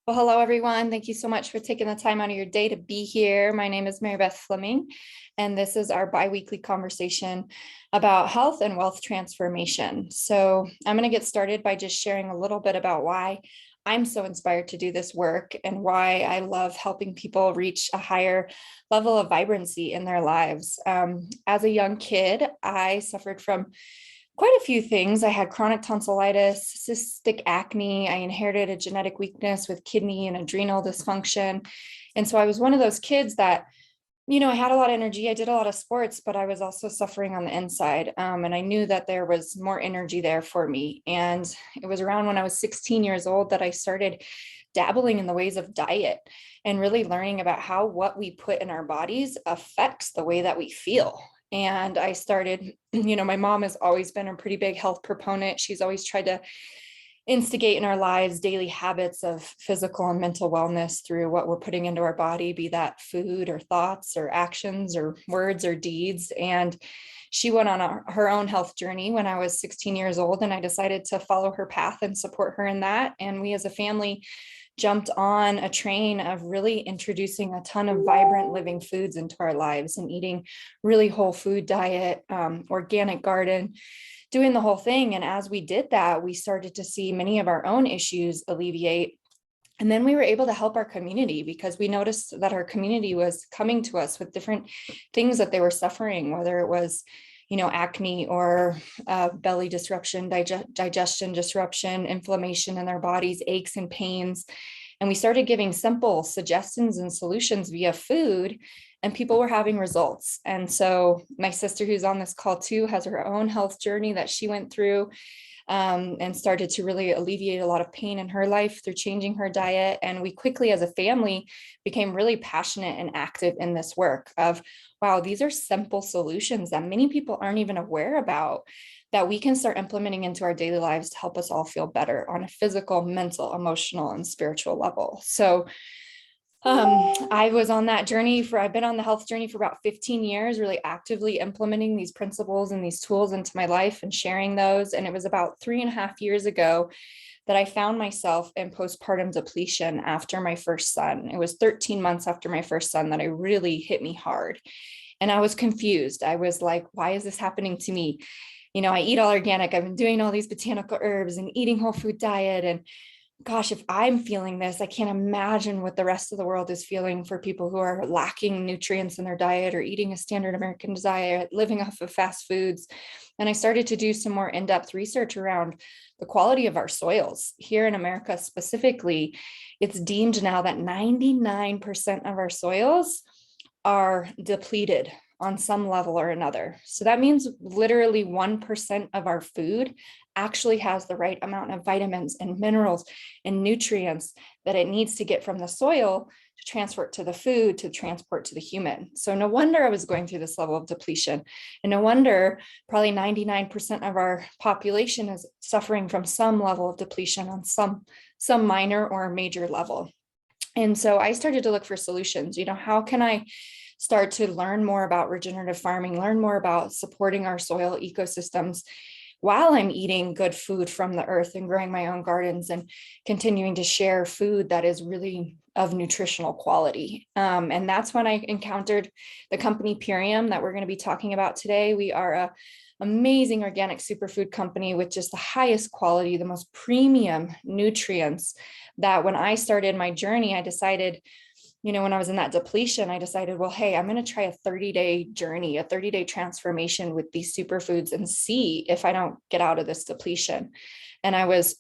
Well, hello, everyone. Thank you so much for taking the time out of your day to be here. My name is Mary Beth Fleming, and this is our biweekly conversation about health and wealth transformation. So I'm going to get started by just sharing a little bit about why I'm so inspired to do this work and why I love helping people reach a higher level of vibrancy in their lives. As a young kid, I suffered from quite a few things. I had chronic tonsillitis, cystic acne. I inherited a genetic weakness with kidney and adrenal dysfunction. And so I was one of those kids that, I had a lot of energy. I did a lot of sports, but I was also suffering on the inside. And I knew that there was more energy there for me. And it was around when I was 16 years old that I started dabbling in the ways of diet and really learning about how what we put in our bodies affects the way that we feel. And I started, my mom has always been a pretty big health proponent. She's always tried to instigate in our lives daily habits of physical and mental wellness through what we're putting into our body, be that food or thoughts or actions or words or deeds. And she went on her own health journey when I was 16 years old, and I decided to follow her path and support her in that. And we as a family jumped on a train of really introducing a ton of vibrant living foods into our lives and eating really whole food diet, organic garden, doing the whole thing. And as we did that, we started to see many of our own issues alleviate. And then we were able to help our community because we noticed that our community was coming to us with different things that they were suffering, whether it was acne or belly disruption, digestion disruption, inflammation in their bodies, aches and pains. And we started giving simple suggestions and solutions via food, and people were having results. And so my sister, who's on this call too, has her own health journey that she went through, and started to really alleviate a lot of pain in her life through changing her diet. And we quickly, as a family, became really passionate and active in this work of, wow, these are simple solutions that many people aren't even aware about, that we can start implementing into our daily lives to help us all feel better on a physical, mental, emotional, and spiritual level. So I was on that journey I've been on the health journey for about 15 years, really actively implementing these principles and these tools into my life and sharing those. And it was about 3.5 years ago that I found myself in postpartum depletion after my first son. It was 13 months after my first son that it really hit me hard. And I was confused. I was like, why is this happening to me? I eat all organic. I've been doing all these botanical herbs and eating whole food diet. And gosh, if I'm feeling this, I can't imagine what the rest of the world is feeling for people who are lacking nutrients in their diet or eating a standard American diet, living off of fast foods. And I started to do some more in-depth research around the quality of our soils. Here in America specifically, it's deemed now that 99% of our soils are depleted on some level or another. So that means literally 1% of our food actually has the right amount of vitamins and minerals and nutrients that it needs to get from the soil to transport to the food, to transport to the human. So no wonder I was going through this level of depletion. And no wonder probably 99% of our population is suffering from some level of depletion on some minor or major level. And so I started to look for solutions. How can I start to learn more about regenerative farming, learn more about supporting our soil ecosystems while I'm eating good food from the earth and growing my own gardens and continuing to share food that is really of nutritional quality. And that's when I encountered the company Purium that we're going to be talking about today. We are an amazing organic superfood company with just the highest quality, the most premium nutrients, that when I started my journey, I decided, when I was in that depletion, I decided, well, hey, I'm going to try a 30-day journey, a 30-day transformation with these superfoods and see if I don't get out of this depletion. And I was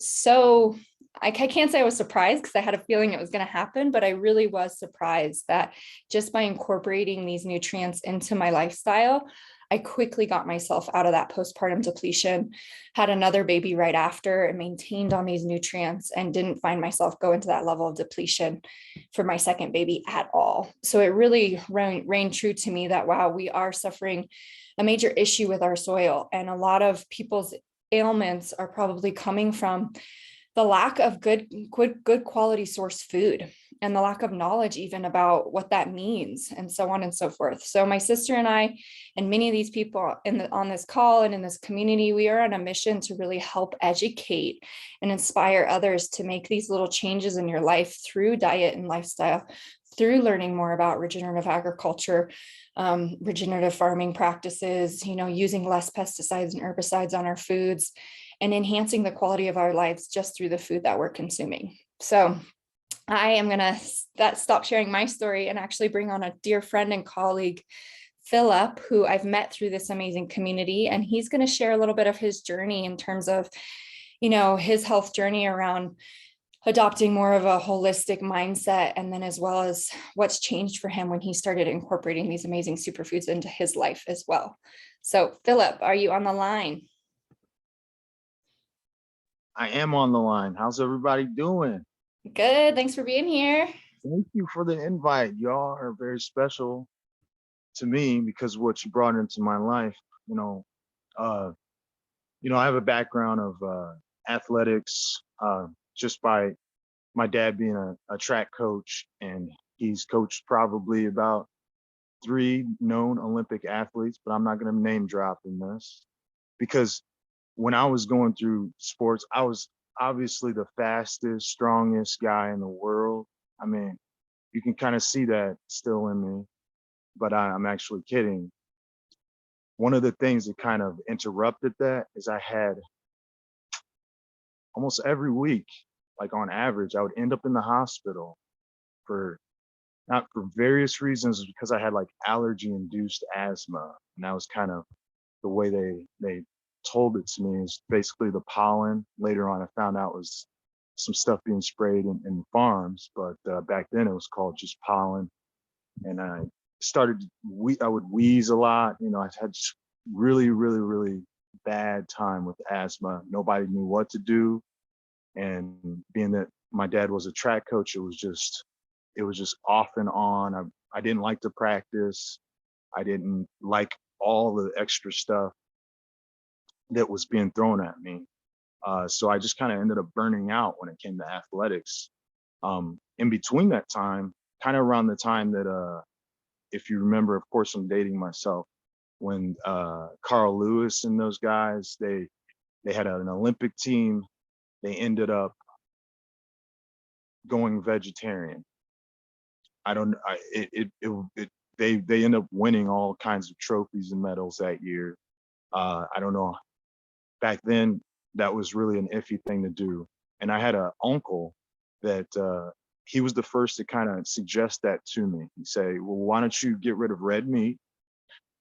I can't say I was surprised because I had a feeling it was going to happen, but I really was surprised that just by incorporating these nutrients into my lifestyle, I quickly got myself out of that postpartum depletion, had another baby right after, and maintained on these nutrients and didn't find myself go into that level of depletion for my second baby at all. So it really rang true to me that, wow, we are suffering a major issue with our soil. And a lot of people's ailments are probably coming from the lack of good quality source food. and the lack of knowledge even about what that means, and so on and so forth. So my sister and I, and many of these people on this call and in this community, we are on a mission to really help educate and inspire others to make these little changes in your life through diet and lifestyle, through learning more about regenerative agriculture, regenerative farming practices, using less pesticides and herbicides on our foods, and enhancing the quality of our lives just through the food that we're consuming. So I am going to stop sharing my story and actually bring on a dear friend and colleague, Philip, who I've met through this amazing community. And he's going to share a little bit of his journey in terms of, his health journey around adopting more of a holistic mindset, and then as well as what's changed for him when he started incorporating these amazing superfoods into his life as well. So Philip, are you on the line? I am on the line. How's everybody doing? Good. Thanks for being here. Thank you for the invite. Y'all are very special to me because of what you brought into my life. Uh, I have a background of athletics, just by my dad being a track coach, and he's coached probably about 3 known Olympic athletes, but I'm not going to name drop in this because when I was going through sports, I was obviously the fastest, strongest guy in the world. I mean, you can kind of see that still in me, but I'm actually kidding. One of the things that kind of interrupted that is I had almost every week, like on average, I would end up in the hospital for not for various reasons, because I had like allergy induced asthma. And that was kind of the way they told it to me, is basically the pollen. Later on, I found out was some stuff being sprayed in farms, but back then it was called just pollen. And I would wheeze a lot. I had just really, really, really bad time with asthma. Nobody knew what to do. And being that my dad was a track coach, it was just off and on. I didn't like to practice. I didn't like all the extra stuff that was being thrown at me. So I just kind of ended up burning out when it came to athletics. In between that time, kind of around the time that, if you remember, of course, I'm dating myself, when Carl Lewis and those guys, they had an Olympic team. They ended up going vegetarian. I don't, I, it they end up winning all kinds of trophies and medals that year. I don't know. Back then, that was really an iffy thing to do. And I had an uncle that he was the first to kind of suggest that to me. He'd say, well, why don't you get rid of red meat?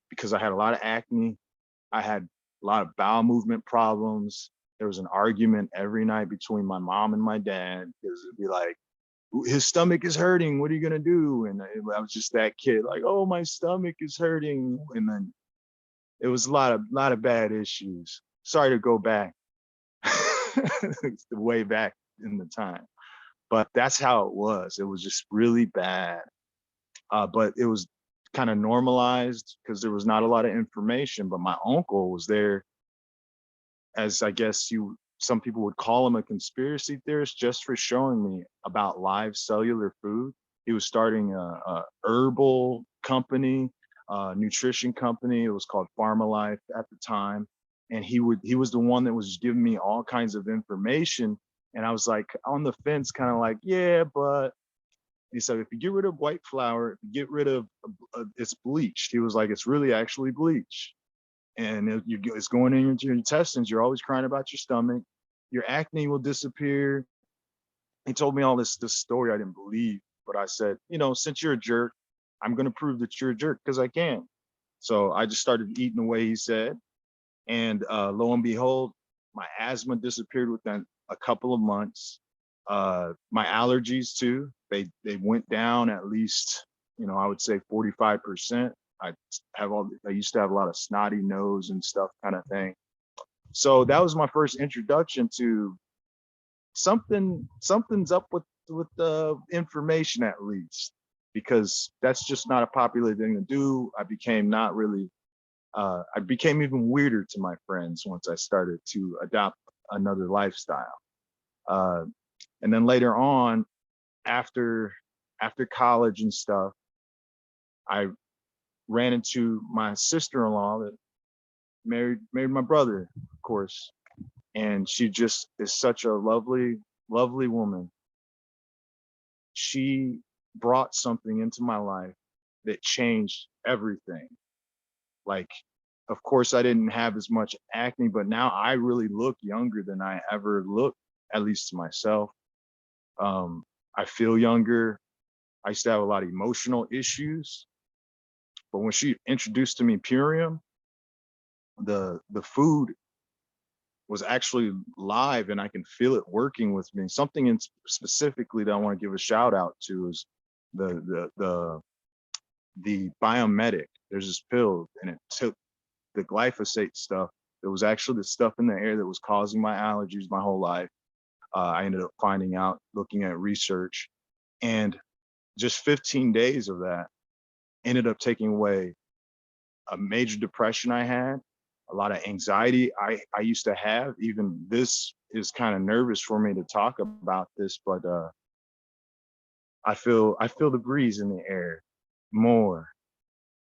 Because I had a lot of acne. I had a lot of bowel movement problems. There was an argument every night between my mom and my dad, because it'd be like, his stomach is hurting. What are you gonna do? And I was just that kid, like, oh, my stomach is hurting. And then it was a lot of bad issues. Sorry to go back, way back in the time, but that's how it was. It was just really bad. But it was kind of normalized because there was not a lot of information. But my uncle was there as, I guess some people would call him, a conspiracy theorist, just for showing me about live cellular food. He was starting a herbal company, nutrition company. It was called Pharmalife at the time. And he was the one that was giving me all kinds of information. And I was like on the fence, kind of like, yeah, but he said, if you get rid of white flour, if you get rid of it's bleached. He was like, it's really actually bleach. And it's going into your intestines. You're always crying about your stomach. Your acne will disappear. He told me all this story I didn't believe, but I said, since you're a jerk, I'm going to prove that you're a jerk because I can. So I just started eating the way he said. And lo and behold, my asthma disappeared within a couple of months. My allergies too, they went down at least, I would say 45%. I used to have a lot of snotty nose and stuff kind of thing. So that was my first introduction to something's up with the information, at least, because that's just not a popular thing to do. I became even weirder to my friends once I started to adopt another lifestyle. And then later on, after after college and stuff, I ran into my sister-in-law that married my brother, of course. And she just is such a lovely, lovely woman. She brought something into my life that changed everything. Like, of course, I didn't have as much acne, but now I really look younger than I ever looked, at least to myself. Um, I feel younger. I used to have a lot of emotional issues, but when she introduced to me Purium, the food was actually live and I can feel it working with me. Something in specifically that I want to give a shout out to is the biomedic. There's this pill and it took the glyphosate stuff. It was actually the stuff in the air that was causing my allergies my whole life. I ended up finding out, looking at research, and just 15 days of that ended up taking away a major depression I had, a lot of anxiety I used to have. Even this is kind of nervous for me to talk about this, but I feel the breeze in the air more.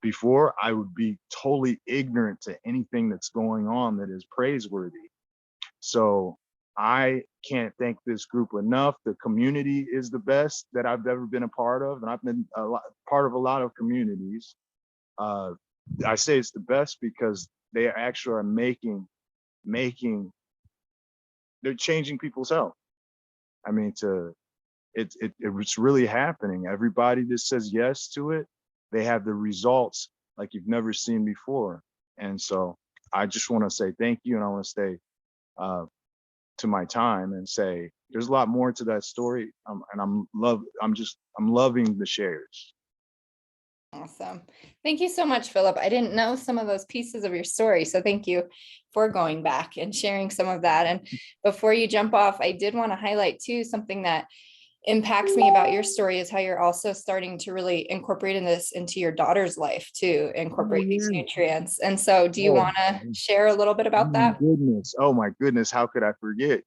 Before, I would be totally ignorant to anything that's going on that is praiseworthy. So I can't thank this group enough. The community is the best that I've ever been a part of, and I've been part of a lot of communities. Uh, I say it's the best because they actually are making they're changing people's health. I mean, it's really happening. Everybody that says yes to it, they have the results like you've never seen before. And so I just want to say thank you, and I want to stay to my time and say there's a lot more to that story. And I'm loving the shares. Awesome. Thank you so much, Philip. I didn't know some of those pieces of your story, so thank you for going back and sharing some of that. And before you jump off, I did want to highlight too something that impacts me about your story is how you're also starting to really incorporate this into your daughter's life to incorporate these nutrients. And so do you want to share a little bit about that? Goodness. Oh my goodness. How could I forget?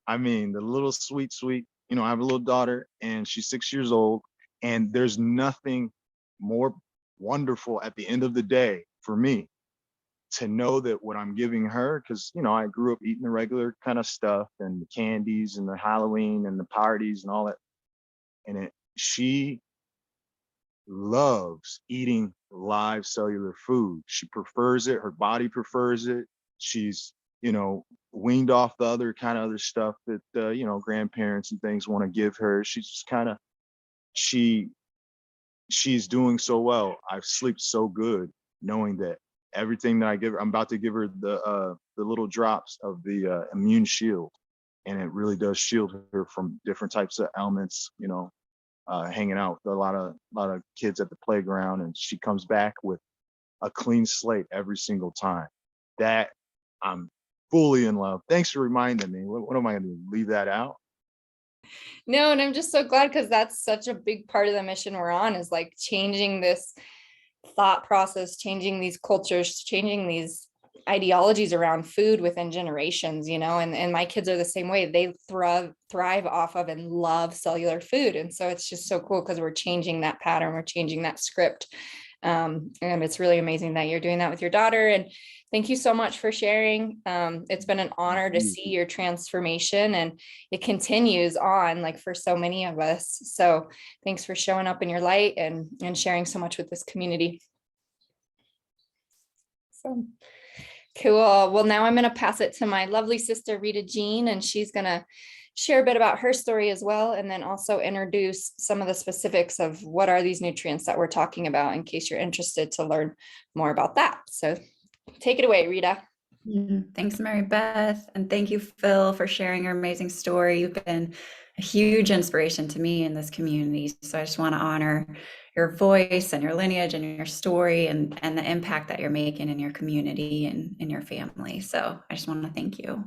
I mean, the little sweet, I have a little daughter and she's 6 years old, and there's nothing more wonderful at the end of the day for me to know that what I'm giving her, because I grew up eating the regular kind of stuff and the candies and the Halloween and the parties and all that. And she loves eating live cellular food. She prefers it. Her body prefers it. She's, weaned off the other stuff that, grandparents and things want to give her. She's just she, she's doing so well. I've slept so good knowing that everything that I give her, I'm about to give her the little drops of the immune shield. And it really does shield her from different types of elements, hanging out with a lot of kids at the playground, and she comes back with a clean slate every single time. That I'm fully in love. Thanks for reminding me. What am I going to do? Leave that out? No, and I'm just so glad because that's such a big part of the mission we're on is like changing this thought process, changing these cultures, changing these ideologies around food within generations, and my kids are the same way. They thrive off of and love cellular food. And so it's just so cool because we're changing that pattern, we're changing that script. And it's really amazing that you're doing that with your daughter. And thank you so much for sharing. It's been an honor to see your transformation, and it continues on like for so many of us. So thanks for showing up in your light and sharing so much with this community. So cool. Well, now I'm going to pass it to my lovely sister, Rita Jean, and she's going to share a bit about her story as well, and then also introduce some of the specifics of what are these nutrients that we're talking about in case you're interested to learn more about that. So take it away, Rita. Thanks, Mary Beth. And thank you, Phil, for sharing your amazing story. You've been a huge inspiration to me in this community. So I just want to honor your voice and your lineage and your story and the impact that you're making in your community and in your family. So I just want to thank you.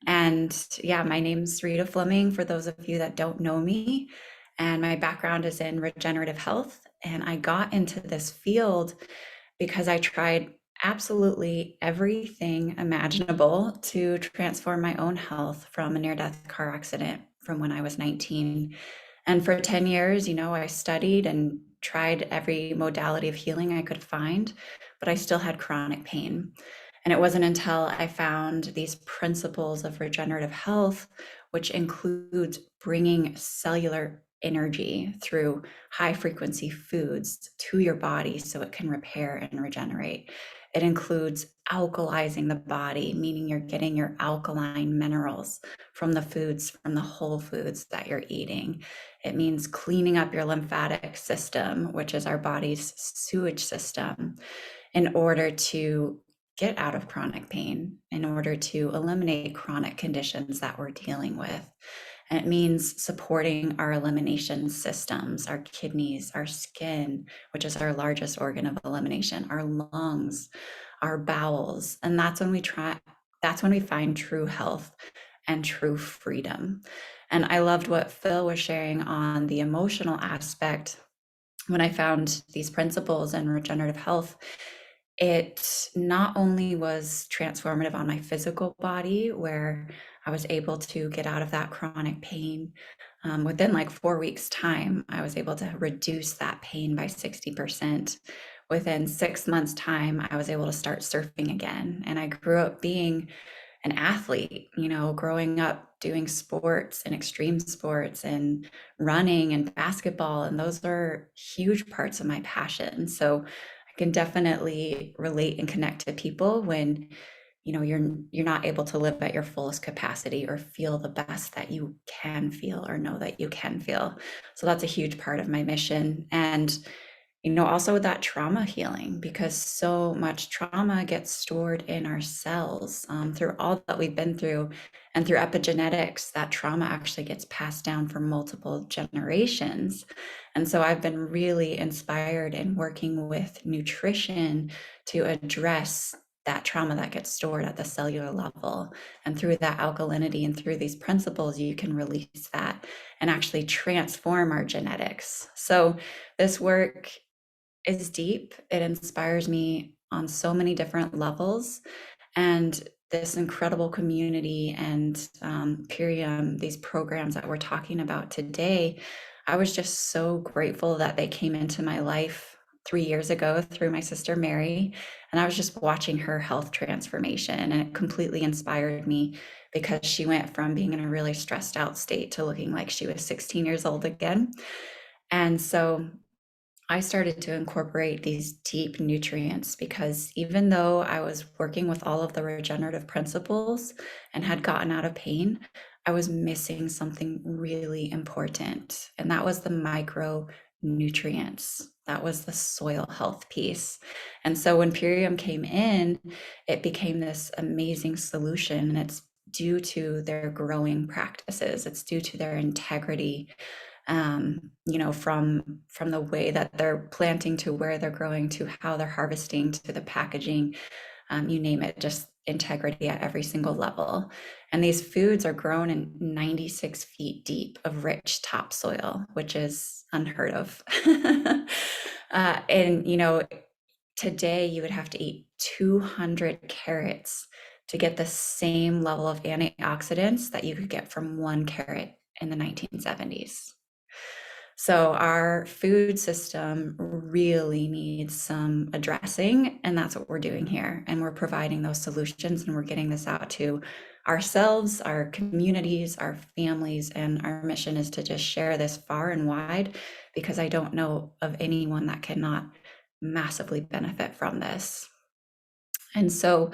And yeah, my name's Rita Fleming, for those of you that don't know me. And my background is in regenerative health. And I got into this field because I tried absolutely everything imaginable to transform my own health from a near-death car accident from when I was 19. And for 10 years, I studied and tried every modality of healing I could find, but I still had chronic pain. And it wasn't until I found these principles of regenerative health, which includes bringing cellular energy through high frequency foods to your body so it can repair and regenerate. It includes alkalizing the body, meaning you're getting your alkaline minerals from the foods, from the whole foods that you're eating. It means cleaning up your lymphatic system, which is our body's sewage system, in order to get out of chronic pain, in order to eliminate chronic conditions that we're dealing with. And it means supporting our elimination systems, our kidneys, our skin, which is our largest organ of elimination, our lungs, our bowels. And that's when we find true health and true freedom. And I loved what Phil was sharing on the emotional aspect. When I found these principles in regenerative health, it not only was transformative on my physical body, where I was able to get out of that chronic pain. Within like 4 weeks' time, I was able to reduce that pain by 60%. Within 6 months' time, I was able to start surfing again. And I grew up being an athlete, growing up doing sports and extreme sports and running and basketball. And those are huge parts of my passion. So I can definitely relate and connect to people when you're not able to live at your fullest capacity or feel the best that you can feel or know that you can feel. So that's a huge part of my mission. And also with that trauma healing, because so much trauma gets stored in our cells through all that we've been through, and through epigenetics, that trauma actually gets passed down for multiple generations. And so I've been really inspired in working with nutrition to address that trauma that gets stored at the cellular level. And through that alkalinity and through these principles, you can release that and actually transform our genetics. So this work is deep. It inspires me on so many different levels. And this incredible community and Purium, these programs that we're talking about today, I was just so grateful that they came into my life 3 years ago through my sister Mary. And I was just watching her health transformation, and it completely inspired me, because she went from being in a really stressed out state to looking like she was 16 years old again. And so I started to incorporate these deep nutrients, because even though I was working with all of the regenerative principles and had gotten out of pain, I was missing something really important. And that was the micronutrients. That was the soil health piece. And so when Purium came in, it became this amazing solution. And it's due to their growing practices. It's due to their integrity, from the way that they're planting to where they're growing to how they're harvesting to the packaging, you name it, just integrity at every single level. And these foods are grown in 96 feet deep of rich topsoil, which is unheard of. And today you would have to eat 200 carrots to get the same level of antioxidants that you could get from 1 carrot in the 1970s. So our food system really needs some addressing, and that's what we're doing here. And we're providing those solutions, and we're getting this out to ourselves, our communities, our families, and our mission is to just share this far and wide, because I don't know of anyone that cannot massively benefit from this. And so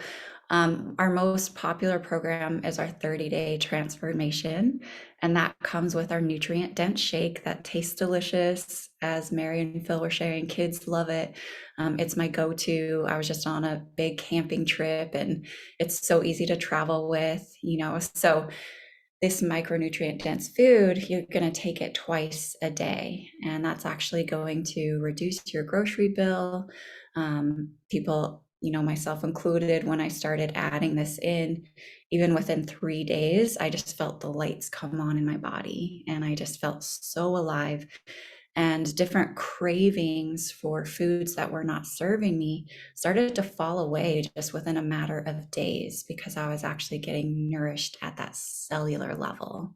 our most popular program is our 30-day transformation. And that comes with our nutrient dense shake that tastes delicious. As Mary and Phil were sharing, kids love it. It's my go-to. I was just on a big camping trip, and it's so easy to travel with, so this micronutrient dense food, you're going to take it twice a day. And that's actually going to reduce your grocery bill. People, myself included, when I started adding this in, even within 3 days, I just felt the lights come on in my body, and I just felt so alive. And different cravings for foods that were not serving me started to fall away just within a matter of days, because I was actually getting nourished at that cellular level.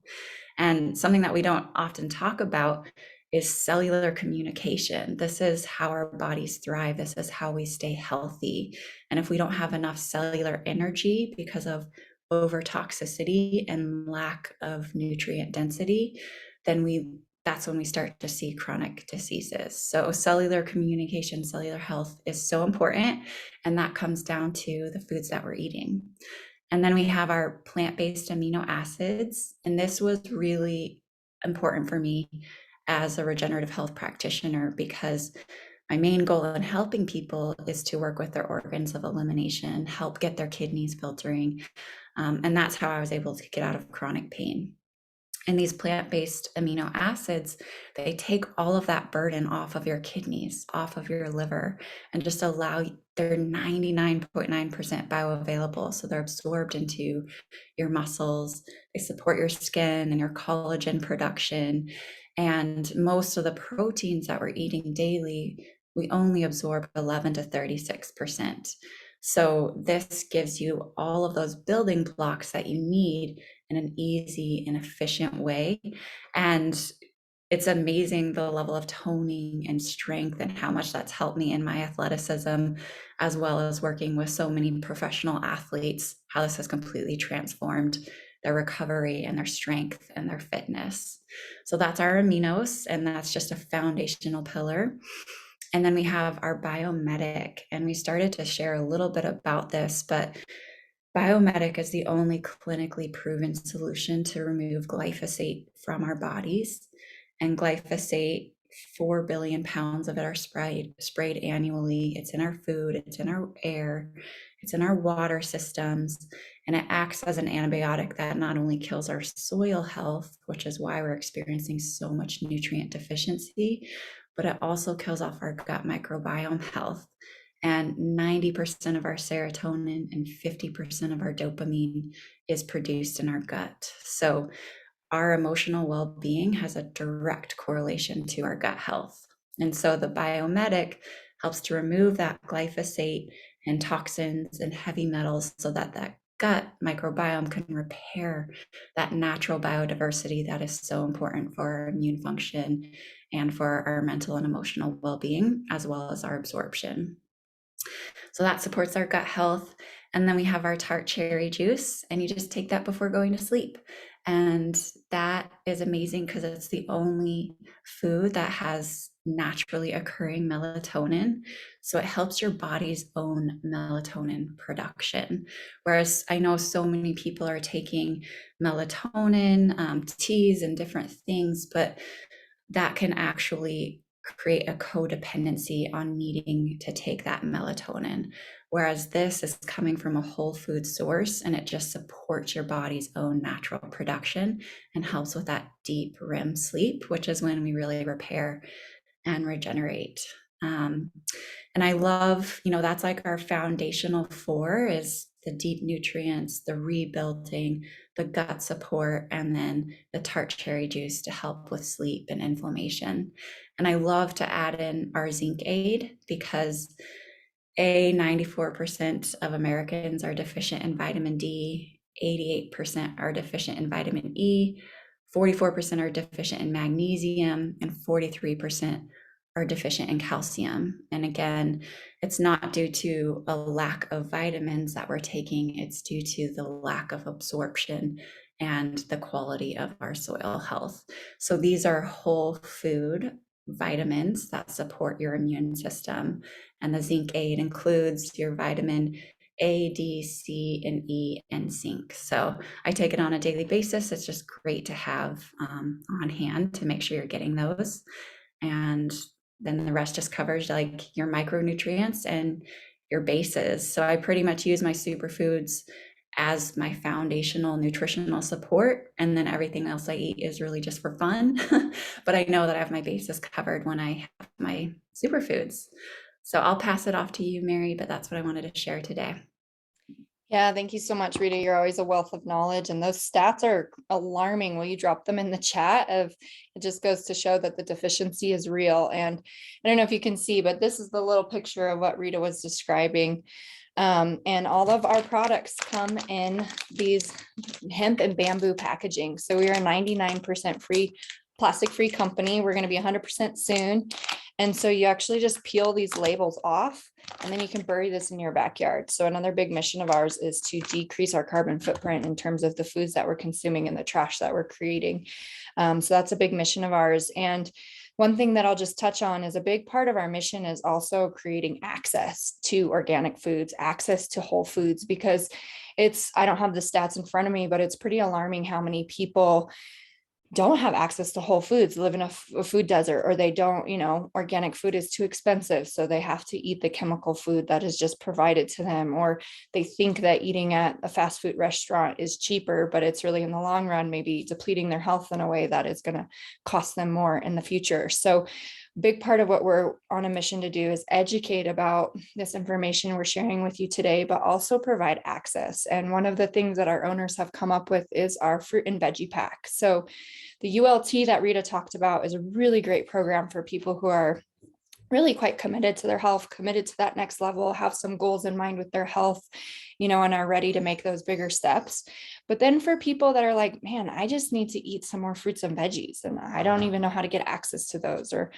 And something that we don't often talk about is cellular communication. This is how our bodies thrive. This is how we stay healthy. And if we don't have enough cellular energy because of over toxicity and lack of nutrient density, then that's when we start to see chronic diseases. So cellular communication, cellular health is so important. And that comes down to the foods that we're eating. And then we have our plant-based amino acids. And this was really important for me as a regenerative health practitioner, because my main goal in helping people is to work with their organs of elimination, help get their kidneys filtering. And that's how I was able to get out of chronic pain. And these plant-based amino acids, they take all of that burden off of your kidneys, off of your liver, and just allow, they're 99.9% bioavailable. So they're absorbed into your muscles. They support your skin and your collagen production. And most of the proteins that we're eating daily, we only absorb 11 to 36%. So this gives you all of those building blocks that you need in an easy and efficient way. And it's amazing the level of toning and strength and how much that's helped me in my athleticism, as well as working with so many professional athletes, how this has completely transformed their recovery and their strength and their fitness. So that's our aminos, and that's just a foundational pillar. And then we have our biomedic, and we started to share a little bit about this, but biomedic is the only clinically proven solution to remove glyphosate from our bodies. And glyphosate, 4 billion pounds of it are sprayed annually. It's in our food, it's in our air, it's in our water systems, and it acts as an antibiotic that not only kills our soil health, which is why we're experiencing so much nutrient deficiency, but it also kills off our gut microbiome health. And 90% of our serotonin and 50% of our dopamine is produced in our gut. So our emotional well-being has a direct correlation to our gut health. And so the biomedic helps to remove that glyphosate and toxins and heavy metals so that that gut microbiome can repair that natural biodiversity that is so important for our immune function and for our mental and emotional well-being, as well as our absorption. So that supports our gut health. And then we have our tart cherry juice, and you just take that before going to sleep. And that is amazing because it's the only food that has naturally occurring melatonin. So it helps your body's own melatonin production. Whereas I know so many people are taking melatonin teas and different things, but that can actually create a codependency on needing to take that melatonin. Whereas this is coming from a whole food source, and it just supports your body's own natural production and helps with that deep REM sleep, which is when we really repair and regenerate. And I love, that's like our foundational 4 is the deep nutrients, the rebuilding, the gut support, and then the tart cherry juice to help with sleep and inflammation. And I love to add in our zinc aid because 94% of Americans are deficient in vitamin D, 88% are deficient in vitamin E, 44% are deficient in magnesium, and 43% are deficient in calcium. And again, it's not due to a lack of vitamins that we're taking, it's due to the lack of absorption and the quality of our soil health. So these are whole food vitamins that support your immune system. And the zinc aid includes your vitamin A, D, C, and E, and zinc. So I take it on a daily basis. It's just great to have on hand to make sure you're getting those. And then the rest just covers like your micronutrients and your bases. So I pretty much use my superfoods as my foundational nutritional support. And then everything else I eat is really just for fun. But I know that I have my bases covered when I have my superfoods. So I'll pass it off to you, Mary, but that's what I wanted to share today. Yeah, thank you so much, Rita. You're always a wealth of knowledge, and those stats are alarming. Will you drop them in the chat? It just goes to show that the deficiency is real. And I don't know if you can see, but this is the little picture of what Rita was describing. And all of our products come in these hemp and bamboo packaging. So we are a 99% free, plastic-free company. We're going to be 100% soon. And so you actually just peel these labels off, and then you can bury this in your backyard. So another big mission of ours is to decrease our carbon footprint in terms of the foods that we're consuming and the trash that we're creating. So that's a big mission of ours. And one thing that I'll just touch on is a big part of our mission is also creating access to organic foods, access to whole foods, because I don't have the stats in front of me, but it's pretty alarming how many people don't have access to whole foods, live in a food desert, or they don't, organic food is too expensive. So they have to eat the chemical food that is just provided to them, or they think that eating at a fast food restaurant is cheaper, but it's really in the long run, maybe depleting their health in a way that is going to cost them more in the future. So big part of what we're on a mission to do is educate about this information we're sharing with you today, but also provide access. And one of the things that our owners have come up with is our fruit and veggie pack. So the ULT that Rita talked about is a really great program for people who are really quite committed to their health, committed to that next level, have some goals in mind with their health, and are ready to make those bigger steps. But then for people that are like, man, I just need to eat some more fruits and veggies, and I don't even know how to get access to those, or,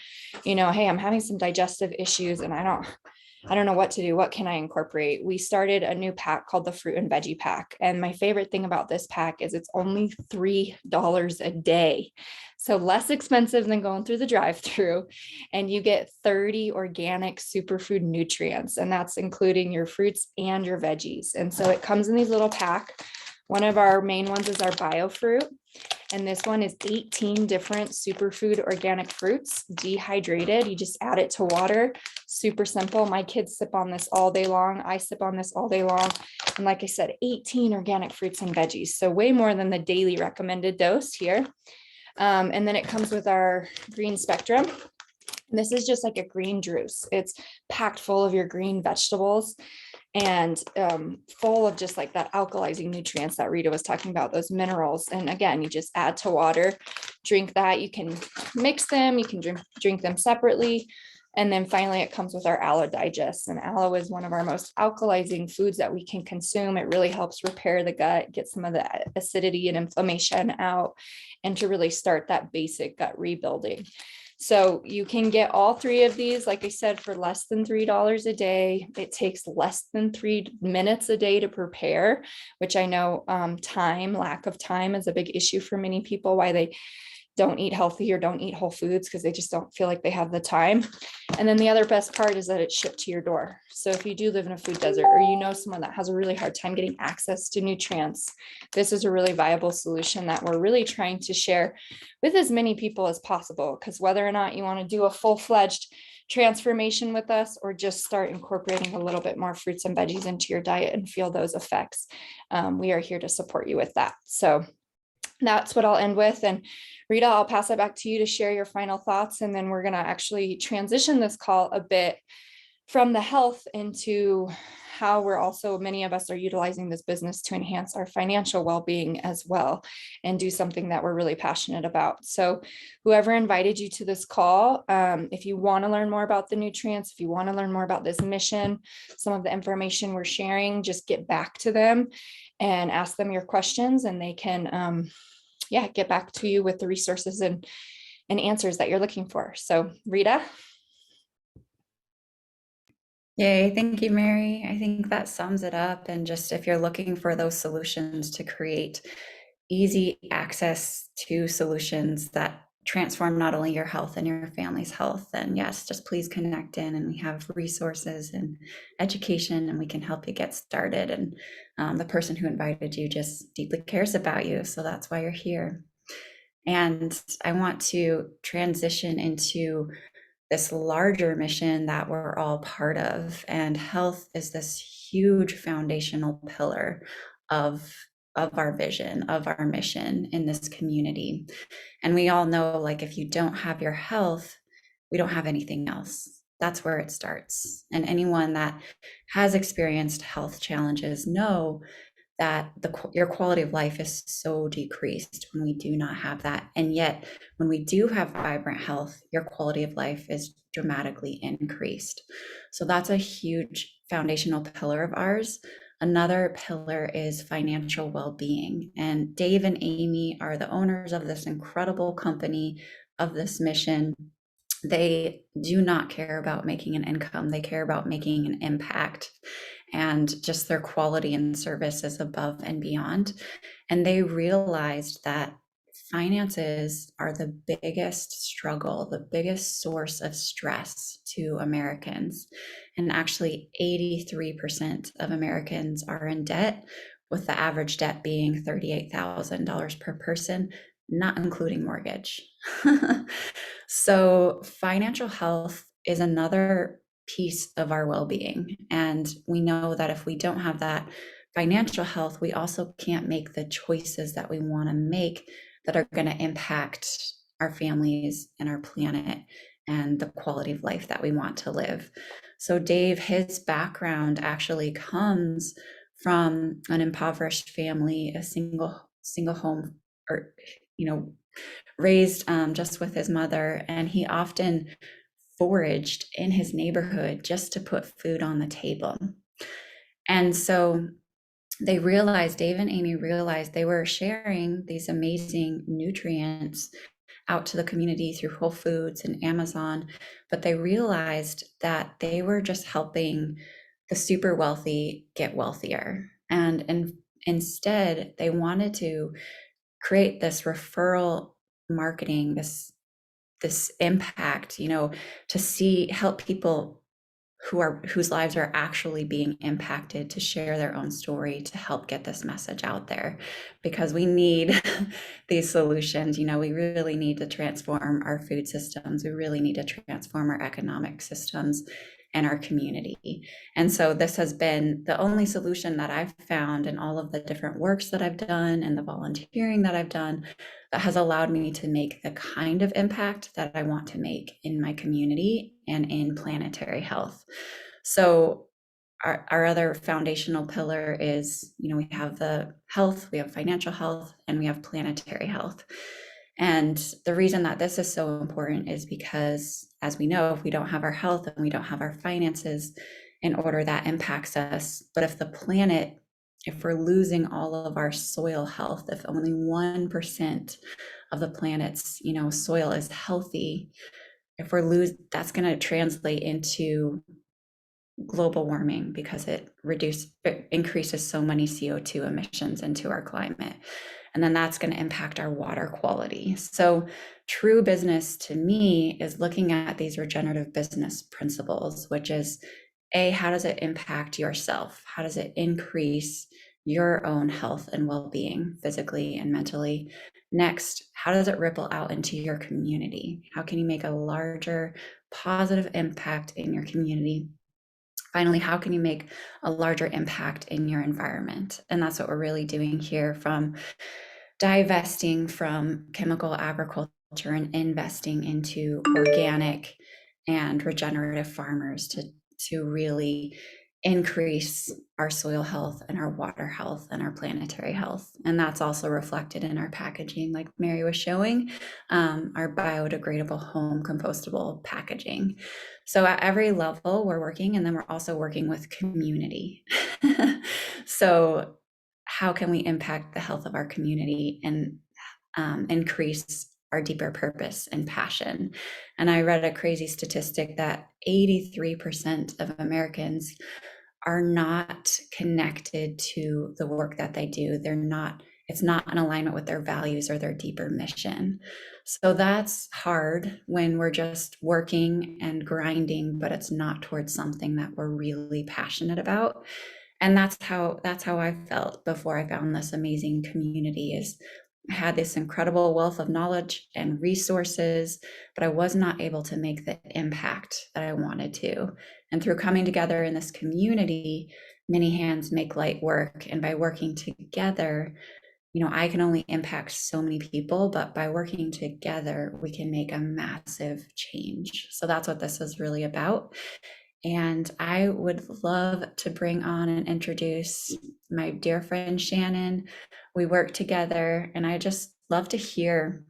hey, I'm having some digestive issues and I don't know what to do. What can I incorporate? We started a new pack called the fruit and veggie pack. And my favorite thing about this pack is it's only $3 a day. So less expensive than going through the drive-through, and you get 30 organic superfood nutrients, and that's including your fruits and your veggies. And so it comes in these little pack. One of our main ones is our biofruit. And this one is 18 different superfood organic fruits, dehydrated. You just add it to water. Super simple. My kids sip on this all day long. I sip on this all day long. And like I said, 18 organic fruits and veggies. So way more than the daily recommended dose here. And then it comes with our green spectrum. And this is just like a green juice. It's packed full of your green vegetables and full of just like that alkalizing nutrients that Rita was talking about, those minerals. And again, you just add to water, drink that. You can mix them, you can drink them separately. And then finally, it comes with our aloe digest. And aloe is one of our most alkalizing foods that we can consume. It really helps repair the gut, get some of the acidity and inflammation out, and to really start that basic gut rebuilding. So you can get all three of these, like I said, for less than $3 a day. It takes less than 3 minutes a day to prepare, which I know lack of time is a big issue for many people, why they don't eat healthy or don't eat whole foods, because they just don't feel like they have the time. And then the other best part is that it's shipped to your door. So if you do live in a food desert, or someone that has a really hard time getting access to nutrients, this is a really viable solution that we're really trying to share with as many people as possible. Because whether or not you want to do a full-fledged transformation with us, or just start incorporating a little bit more fruits and veggies into your diet and feel those effects, we are here to support you with that. So that's what I'll end with. And Rita, I'll pass it back to you to share your final thoughts. And then we're going to actually transition this call a bit from the health into how many of us are utilizing this business to enhance our financial well-being as well, and do something that we're really passionate about. So whoever invited you to this call, if you want to learn more about the nutrients, if you want to learn more about this mission, some of the information we're sharing, just get back to them and ask them your questions, and they can get back to you with the resources and answers that you're looking for. So Rita. Yay, thank you, Mary. I think that sums it up. And just if you're looking for those solutions to create easy access to solutions that transform not only your health and your family's health, then yes, just please connect in, and we have resources and education, and we can help you get started. And the person who invited you just deeply cares about you. So that's why you're here. And I want to transition into this larger mission that we're all part of. And health is this huge foundational pillar of our vision, of our mission in this community. And we all know, like, if you don't have your health, we don't have anything else. That's where it starts. And anyone that has experienced health challenges know that your quality of life is so decreased when we do not have that. And yet, when we do have vibrant health, your quality of life is dramatically increased. So that's a huge foundational pillar of ours. Another pillar is financial well-being. And Dave and Amy are the owners of this incredible company, of this mission. They do not care about making an income. They care about making an impact, and just their quality and service is above and beyond. And they realized that finances are the biggest struggle, the biggest source of stress to Americans. And actually, 83% of Americans are in debt, with the average debt being $38,000 per person, not including mortgage. So, financial health is another piece of our well being. And we know that if we don't have that financial health, we also can't make the choices that we want to make that are going to impact our families and our planet and the quality of life that we want to live. So Dave, his background actually comes from an impoverished family, a single home, or raised just with his mother, and he often foraged in his neighborhood just to put food on the table. And so Dave and Amy realized they were sharing these amazing nutrients out to the community through Whole Foods and Amazon, but they realized that they were just helping the super wealthy get wealthier. And instead, they wanted to create this referral marketing, this impact, to help people whose lives are actually being impacted, to share their own story, to help get this message out there, because we need these solutions. We really need to transform our food systems. We really need to transform our economic systems and our community. And so this has been the only solution that I've found in all of the different works that I've done and the volunteering that I've done that has allowed me to make the kind of impact that I want to make in my community and in planetary health. So our other foundational pillar is, we have the health, we have financial health, and we have planetary health. And the reason that this is so important is because, as we know, if we don't have our health and we don't have our finances in order, that impacts us. But if we're losing all of our soil health, if only 1% of the planet's, soil is healthy, that's going to translate into global warming, because it increases so many CO2 emissions into our climate. And then that's going to impact our water quality. So true business to me is looking at these regenerative business principles, which is how does it impact yourself? How does it increase your own health and well-being physically and mentally? Next, how does it ripple out into your community? How can you make a larger positive impact in your community? Finally, how can you make a larger impact in your environment? And that's what we're really doing here, from divesting from chemical agriculture and investing into organic and regenerative farmers to really increase our soil health and our water health and our planetary health. And that's also reflected in our packaging, like Mary was showing, our biodegradable home compostable packaging. So at every level we're working, and then we're also working with community. So how can we impact the health of our community and increase our deeper purpose and passion? And I read a crazy statistic that 83% of Americans are not connected to the work that they do. It's not in alignment with their values or their deeper mission. So that's hard when we're just working and grinding, but it's not towards something that we're really passionate about. And that's how I felt before I found this amazing community. Is I had this incredible wealth of knowledge and resources, but I was not able to make the impact that I wanted to. And through coming together in this community, many hands make light work. And by working together, I can only impact so many people, but by working together, we can make a massive change. So that's what this is really about. And I would love to bring on and introduce my dear friend Shannon. We work together, and I just love to hear,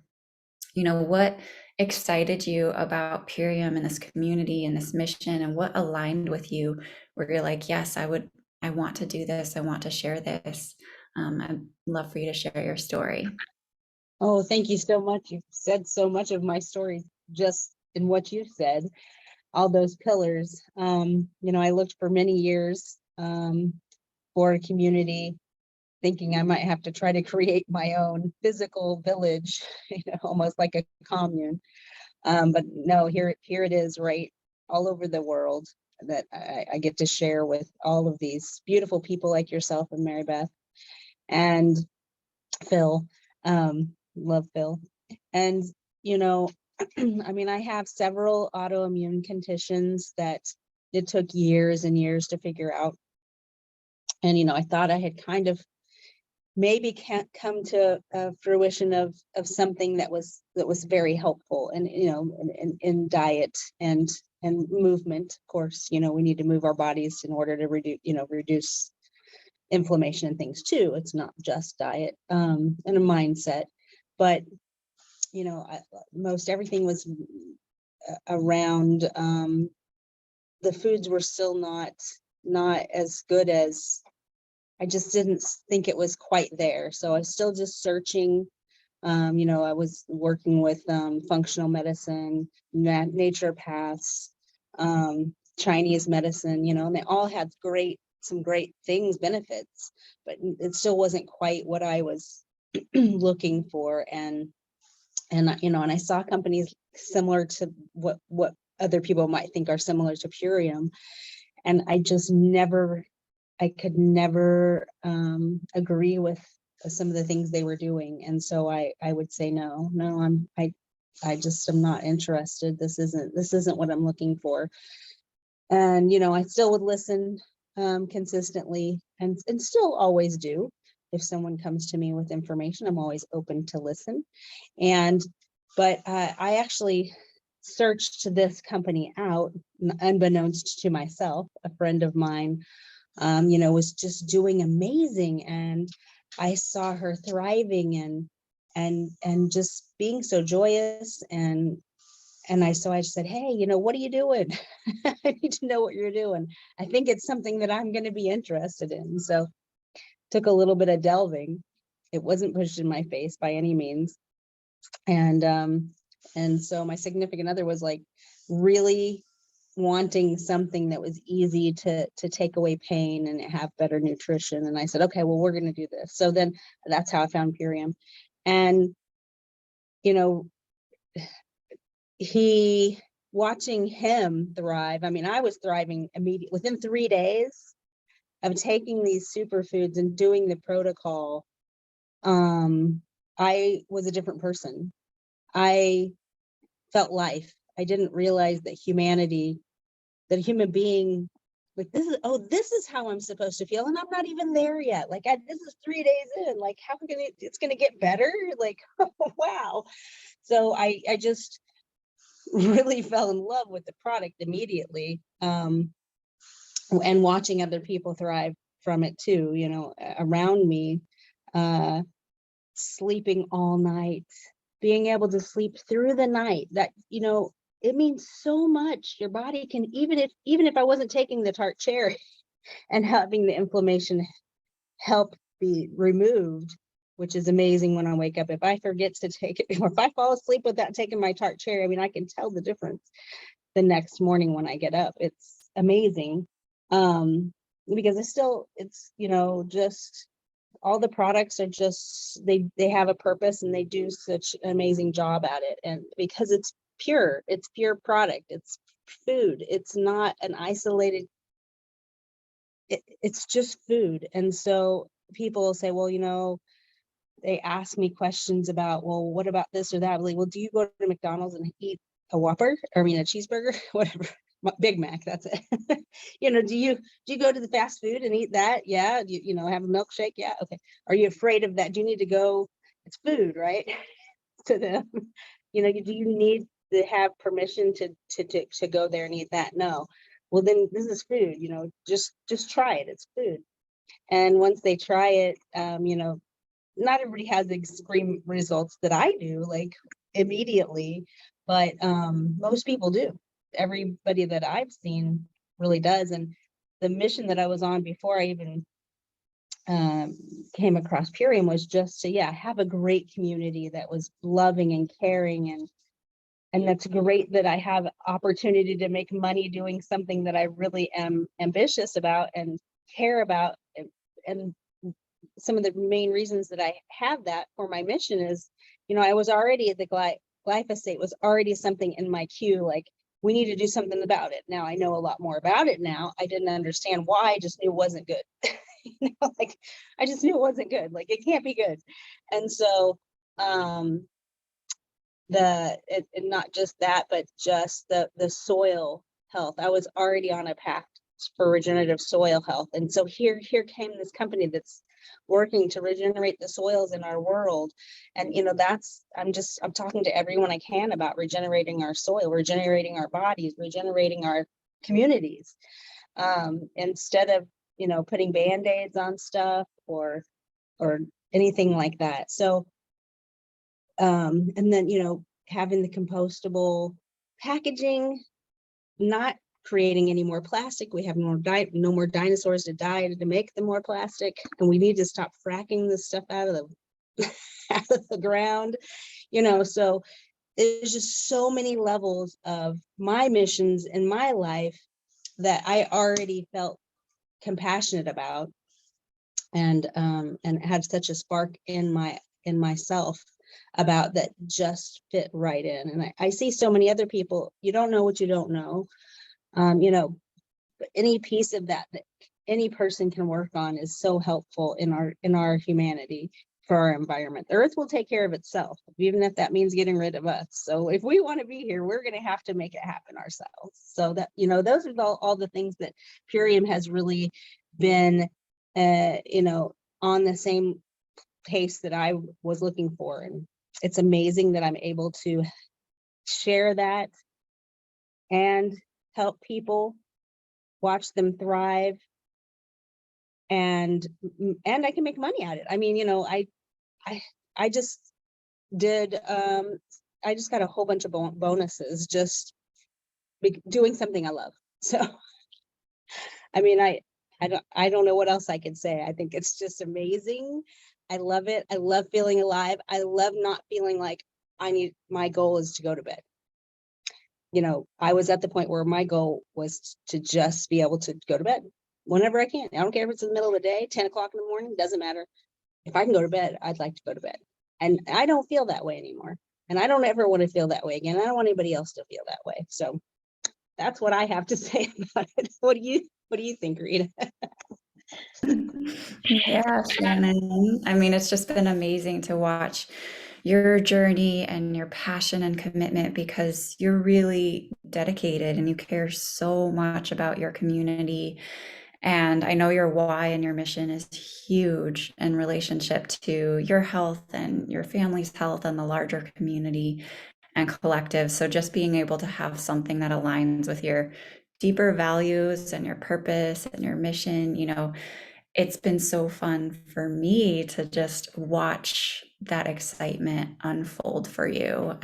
what excited you about Purium and this community and this mission, and what aligned with you where you're like, yes, I want to do this. I want to share this. I'd love for you to share your story. Oh, thank you so much. You've said so much of my story just in what you said, all those pillars. I looked for many years for a community, thinking I might have to try to create my own physical village, almost like a commune. But no, here it is, right all over the world, that I get to share with all of these beautiful people like yourself and Mary Beth and Phil. Love Phil. And, I have several autoimmune conditions that it took years and years to figure out. And, I thought I had kind of maybe can't come to fruition of something that was very helpful, and in diet and movement. Of course, we need to move our bodies in order to reduce inflammation and things too. It's not just diet and a mindset, but most everything was around the foods were still not as good as, I just didn't think it was quite there. So I was still just searching. I was working with functional medicine, naturopaths, Chinese medicine, and they all had some great things, benefits, but it still wasn't quite what I was looking for. And I saw companies similar to what other people might think are similar to Purium, and I could never agree with some of the things they were doing. And so I would say, no, I just am not interested. This isn't what I'm looking for. And, I still would listen consistently and still always do. If someone comes to me with information, I'm always open to listen. But I actually searched this company out unbeknownst to myself. A friend of mine was just doing amazing, and I saw her thriving and just being so joyous, and I just said, hey, what are you doing? I need to know what you're doing. I think it's something that I'm going to be interested in. So took a little bit of delving. It wasn't pushed in my face by any means. And so my significant other was like really wanting something that was easy to take away pain and have better nutrition. And I said, okay, well, we're going to do this. So then that's how I found Purium. And, watching him thrive. I mean, I was thriving immediately within 3 days of taking these superfoods and doing the protocol. I was a different person. I felt life. I didn't realize that that a human being, like, this is how I'm supposed to feel. And I'm not even there yet. Like, this is 3 days in, like, how can it's going to get better? Like, oh, wow. So I just really fell in love with the product immediately. And watching other people thrive from it too, around me, sleeping all night, being able to sleep through the night, that, it means so much. Your body can, even if I wasn't taking the tart cherry and having the inflammation help be removed, which is amazing when I wake up. If I forget to take it, or if I fall asleep without taking my tart cherry, I mean, I can tell the difference the next morning when I get up. It's amazing. Because it's just all the products are just, they have a purpose and they do such an amazing job at it. And because it's pure product, it's food. It's not an isolated, it's just food. And so people will say, well, they ask me questions about, well, what about this or that? I'm like, well, do you go to McDonald's and eat a Whopper? Or, a cheeseburger, whatever, Big Mac, that's it. Do you go to the fast food and eat that? Yeah. Do you have a milkshake? Yeah. Okay. Are you afraid of that? Do you need to go? It's food, right? To them, do you need to have permission to go there and eat that? No. Well, then this is food, just try it. It's food. And once they try it, not everybody has the extreme results that I do. Like, immediately, but most people do. Everybody that I've seen really does. And the mission that I was on before I even came across Purium was just to, have a great community that was loving and caring, and that's great that I have opportunity to make money doing something that I really am ambitious about and care about. And some of the main reasons that I have that for my mission is, I was already, the glyphosate was already something in my queue, like, we need to do something about it. Now I know a lot more about it now. I didn't understand why, I just knew it wasn't good. Like, I just knew it wasn't good. Like, it can't be good. And so, and not just that, but just the soil health. I was already on a path for regenerative soil health. And so here came this company that's working to regenerate the soils in our world. And, I'm talking to everyone I can about regenerating our soil, regenerating our bodies, regenerating our communities. Instead of, putting Band-Aids on stuff or anything like that. So, and then, having the compostable packaging, not creating any more plastic. We have no more dinosaurs to die to make the more plastic, and we need to stop fracking this stuff out of the ground. So there's just so many levels of my missions in my life that I already felt compassionate about, and had such a spark in myself about that just fit right in. And I see so many other people, you don't know what you don't know. But any piece of that any person can work on is so helpful in our humanity, for our environment. The earth will take care of itself, even if that means getting rid of us. So if we want to be here, we're going to have to make it happen ourselves. So that, those are all the things that Purium has really been, on the same pace that I was looking for. And it's amazing that I'm able to share that and help people, watch them thrive, and I can make money at it. I mean, I just did, I just got a whole bunch of bonuses just doing something I love. So, I mean, I don't know what else I could say. I think it's just amazing. I love it. I love feeling alive. I love not feeling like my goal is to go to bed. I was at the point where my goal was to just be able to go to bed whenever I can. I don't care if it's in the middle of the day, 10 o'clock in the morning, doesn't matter. If I can go to bed, I'd like to go to bed. And I don't feel that way anymore. And I don't ever want to feel that way again. I don't want anybody else to feel that way. So that's what I have to say about it. What do you think, Rita? Yeah, Shannon. I mean, it's just been amazing to watch your journey and your passion and commitment, because you're really dedicated and you care so much about your community. And I know your why and your mission is huge in relationship to your health and your family's health and the larger community and collective. So just being able to have something that aligns with your deeper values and your purpose and your mission, it's been so fun for me to just watch that excitement unfold for you.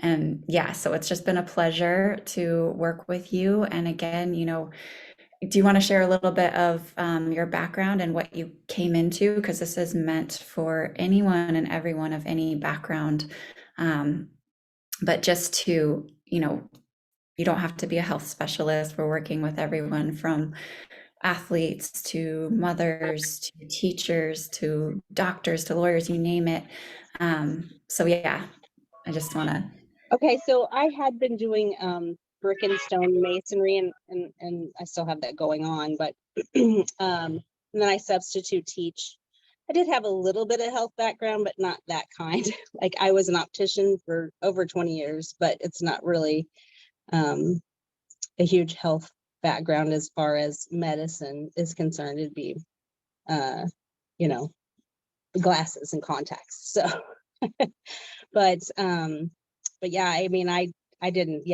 And yeah, so it's just been a pleasure to work with you. And again, do you want to share a little bit of your background and what you came into? Because this is meant for anyone and everyone of any background. But just to, you don't have to be a health specialist. We're working with everyone from athletes to mothers to teachers to doctors to lawyers, you name it. So yeah, I just want to. Okay, so I had been doing brick and stone masonry, and I still have that going on, but and then I substitute teach. I did have a little bit of health background, but not that kind. Like, I was an optician for over 20 years, but it's not really a huge health background as far as medicine is concerned. It'd be glasses and contacts. So but yeah, I mean, I didn't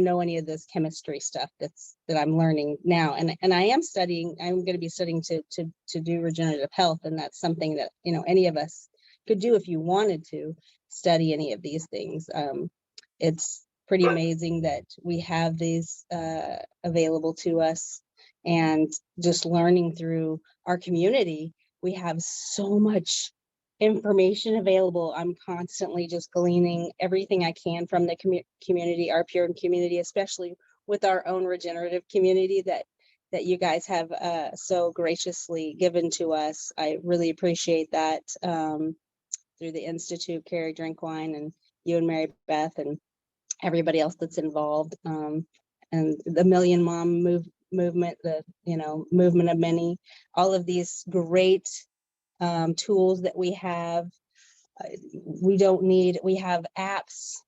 know any of this chemistry stuff that I'm learning now, and I am studying. I'm going to be studying to do regenerative health, and that's something that any of us could do if you wanted to study any of these things. It's pretty amazing that we have these available to us, and just learning through our community, we have so much information available. I'm constantly just gleaning everything I can from the community, our Puritan community, especially with our own regenerative community that you guys have so graciously given to us. I really appreciate that, through the Institute, Carrie Drinkwine, and you and Mary Beth, and everybody else that's involved, and the Million Mom movement, the movement of many, all of these great tools that we have. We have apps,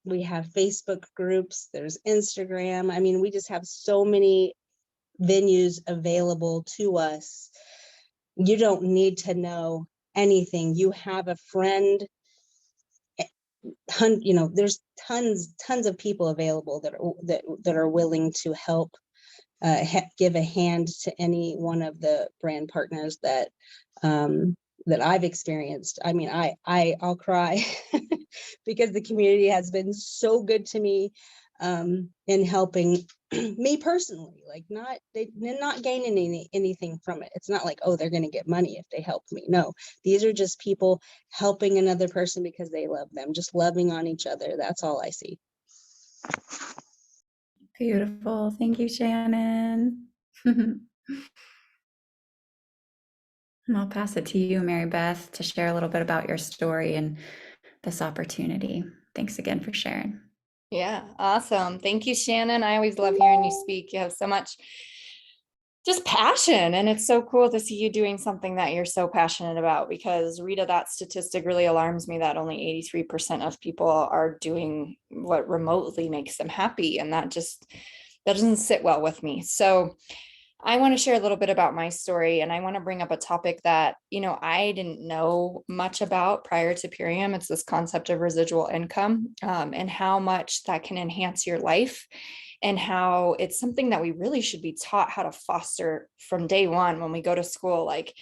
we have Facebook groups, there's Instagram. I mean, we just have so many venues available to us. You don't need to know anything. You have a friend. There's tons of people available that are willing to help, give a hand to any one of the brand partners that I've experienced. I mean, I'll cry because the community has been so good to me, in helping me personally. Like, they're not gaining anything from it. It's not like, oh, they're going to get money if they help me. No, these are just people helping another person because they love them, just loving on each other. That's all I see. Beautiful. Thank you, Shannon. And I'll pass it to you, Mary Beth, to share a little bit about your story and this opportunity. Thanks again for sharing. Yeah, awesome. Thank you, Shannon. I always love hearing you speak. You have so much just passion, and it's so cool to see you doing something that you're so passionate about, because Rita, that statistic really alarms me that only 83% of people are doing what remotely makes them happy. And that doesn't sit well with me. So I want to share a little bit about my story, and I want to bring up a topic that, I didn't know much about prior to Purium. It's this concept of residual income, and how much that can enhance your life, and how it's something that we really should be taught how to foster from day one when we go to school. Like,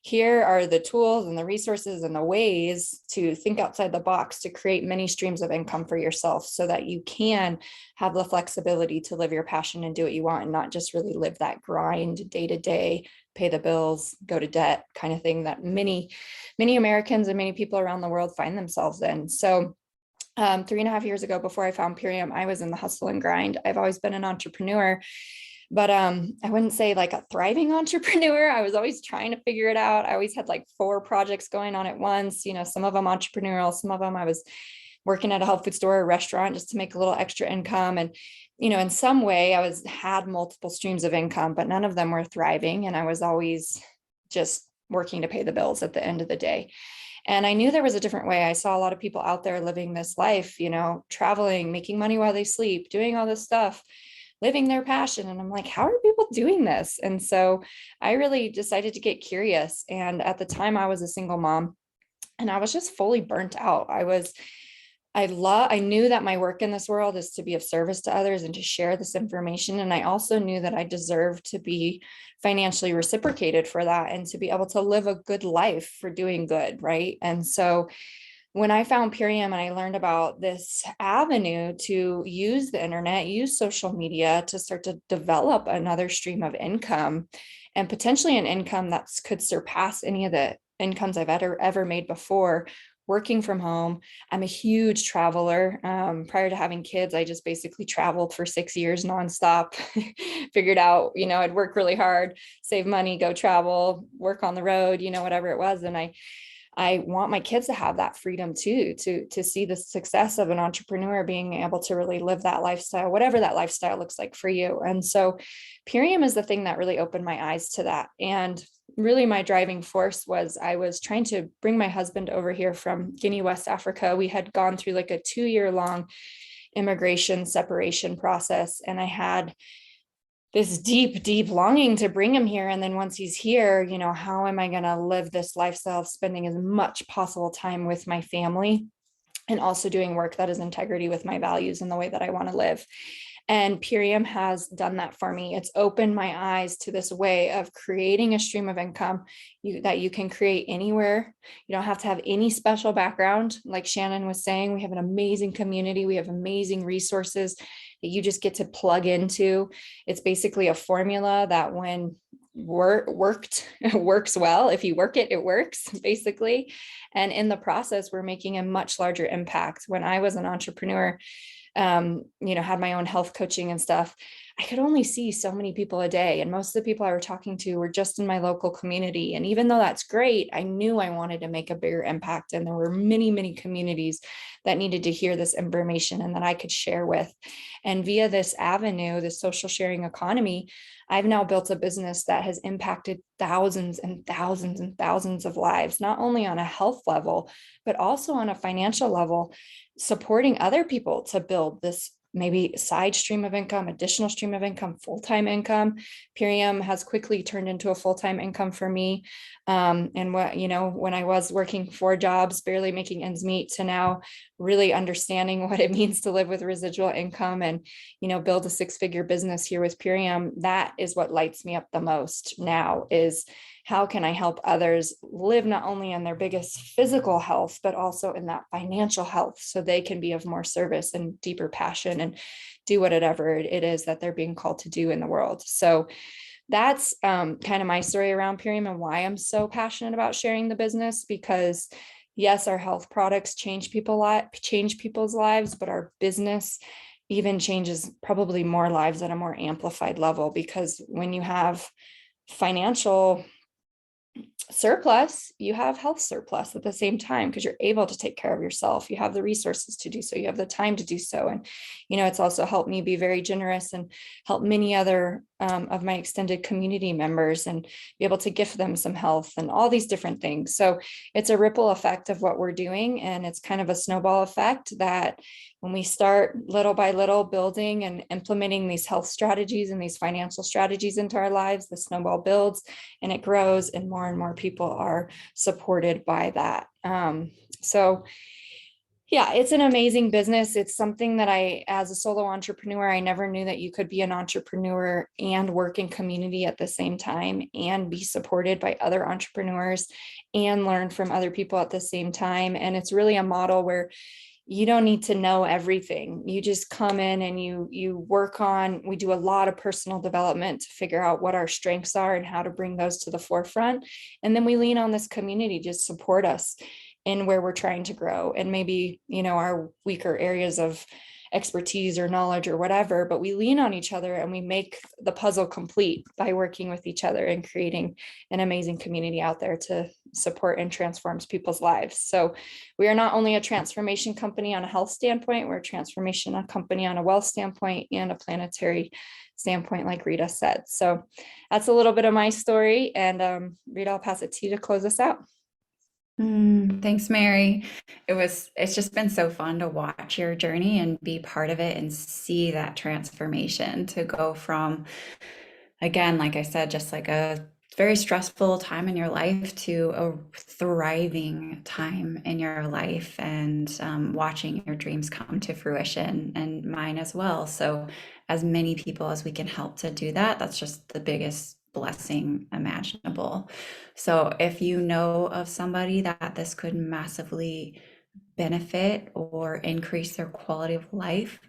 here are the tools and the resources and the ways to think outside the box to create many streams of income for yourself, so that you can have the flexibility to live your passion and do what you want, and not just really live that grind day to day, pay the bills, go to debt kind of thing that many Americans and many people around the world find themselves in. So 3.5 years ago, before I found Purium, I was in the hustle and grind. I've always been an entrepreneur, but I wouldn't say like a thriving entrepreneur. I was always trying to figure it out. I always had like 4 projects going on at once, some of them entrepreneurial, some of them I was working at a health food store or restaurant just to make a little extra income. And, in some way I had multiple streams of income, but none of them were thriving. And I was always just working to pay the bills at the end of the day. And I knew there was a different way. I saw a lot of people out there living this life, traveling, making money while they sleep, doing all this stuff, living their passion. And I'm like, how are people doing this? And so I really decided to get curious. And at the time I was a single mom, and I was just fully burnt out. I knew that my work in this world is to be of service to others and to share this information. And I also knew that I deserved to be financially reciprocated for that, and to be able to live a good life for doing good. Right. And so when I found Purium and I learned about this avenue to use the internet, use social media to start to develop another stream of income, and potentially an income that could surpass any of the incomes I've ever made before, working from home. I'm a huge traveler. Prior to having kids, I just basically traveled for 6 years nonstop. Figured out, I'd work really hard, save money, go travel, work on the road, whatever it was. And I want my kids to have that freedom too, to see the success of an entrepreneur being able to really live that lifestyle, whatever that lifestyle looks like for you. And so Purium is the thing that really opened my eyes to that. And really my driving force was I was trying to bring my husband over here from Guinea, West Africa. We had gone through like a 2-year-long immigration separation process. And I had this deep longing to bring him here. And then once he's here, how am I going to live this lifestyle of spending as much possible time with my family, and also doing work that is integrity with my values and the way that I want to live? And Purium has done that for me. It's opened my eyes to this way of creating a stream of income that you can create anywhere. You don't have to have any special background. Like Shannon was saying, we have an amazing community. We have amazing resources that you just get to plug into. It's basically a formula that when works well. If you work it, it works basically. And in the process, we're making a much larger impact. When I was an entrepreneur, had my own health coaching and stuff, I could only see so many people a day. And most of the people I were talking to were just in my local community. And even though that's great, I knew I wanted to make a bigger impact. And there were many, many communities that needed to hear this information and that I could share with. And via this avenue, the social sharing economy, I've now built a business that has impacted thousands and thousands and thousands of lives, not only on a health level, but also on a financial level, supporting other people to build this maybe side stream of income, additional stream of income, full-time income. Purium has quickly turned into a full-time income for me. And when I was working 4 jobs, barely making ends meet, to now really understanding what it means to live with residual income and, build a 6-figure business here with Purium, that is what lights me up the most now, is how can I help others live not only in their biggest physical health, but also in that financial health, so they can be of more service and deeper passion and do whatever it is that they're being called to do in the world. So that's kind of my story around Purium and why I'm so passionate about sharing the business, because yes, our health products change people's lives, but our business even changes probably more lives at a more amplified level, because when you have financial surplus, you have health surplus at the same time, because you're able to take care of yourself. You have the resources to do so. You have the time to do so. And, it's also helped me be very generous and help many other of my extended community members and be able to gift them some health and all these different things. So it's a ripple effect of what we're doing. And it's kind of a snowball effect that when we start little by little building and implementing these health strategies and these financial strategies into our lives, the snowball builds and it grows, and more people are supported by that. So yeah, it's an amazing business. It's something that as a solo entrepreneur, I never knew that you could be an entrepreneur and work in community at the same time and be supported by other entrepreneurs and learn from other people at the same time. And it's really a model where you don't need to know everything. You just come in and you work on, we do a lot of personal development to figure out what our strengths are and how to bring those to the forefront. And then we lean on this community to support us in where we're trying to grow, and maybe, our weaker areas of expertise or knowledge or whatever, but we lean on each other and we make the puzzle complete by working with each other and creating an amazing community out there to support and transforms people's lives. So we are not only a transformation company on a health standpoint, we're a transformation company on a wealth standpoint and a planetary standpoint, like Rita said. So that's a little bit of my story. And Rita, I'll pass it to you to close us out. Thanks, Mary. It's just been so fun to watch your journey and be part of it and see that transformation, to go from, again, like I said, just like a very stressful time in your life to a thriving time in your life, and watching your dreams come to fruition, and mine as well. So as many people as we can help to do that, that's just the biggest blessing imaginable. So if you know of somebody that this could massively benefit or increase their quality of life,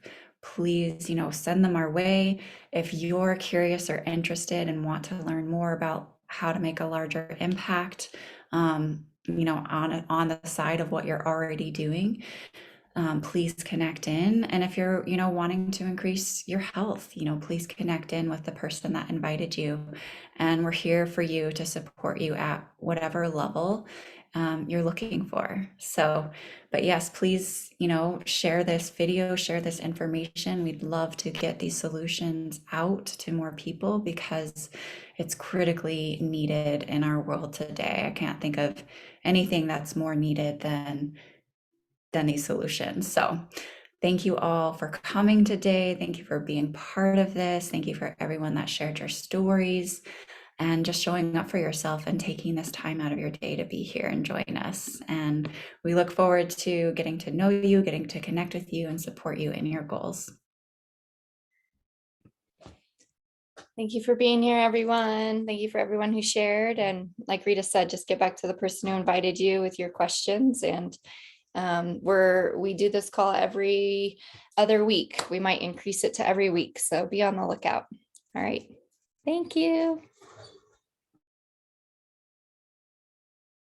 please, send them our way. If you're curious or interested and want to learn more about how to make a larger impact, on the side of what you're already doing, please connect in. And if you're, wanting to increase your health, please connect in with the person that invited you. And we're here for you to support you at whatever level you're looking for. So, but yes, please, share this video, share this information. We'd love to get these solutions out to more people, because it's critically needed in our world today. I can't think of anything that's more needed than these solutions. So thank you all for coming today. Thank you for being part of this. Thank you for everyone that shared your stories and just showing up for yourself and taking this time out of your day to be here and join us. And we look forward to getting to know you, getting to connect with you and support you in your goals. Thank you for being here, everyone. Thank you for everyone who shared. And like Rita said, just get back to the person who invited you with your questions. And we do this call every other week. We might increase it to every week. So be on the lookout. All right. Thank you.